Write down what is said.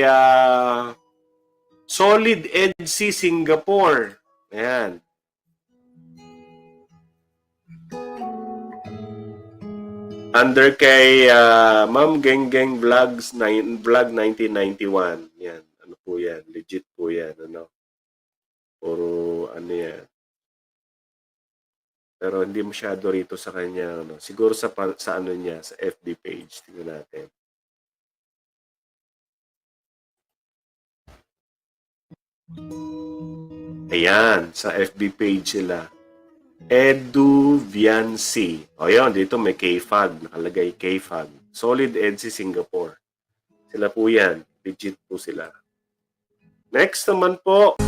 kay Solid EDC Singapore. Ayan. Under kay Ma'am Geng Geng Vlogs, Vlog 1991. Yan. Ano po yan? Legit po yan. Ano? Puro ano yan. Pero hindi masyado rito sa kanya. Ano? Siguro sa ano niya, sa FB page. Tingnan natin. Ayan. Sa FB page sila. Edu Viancy. O yun, dito may KFAG. Nakalagay KFAG. Solid EDC Singapore. Sila po yan. Legit po sila. Next naman po.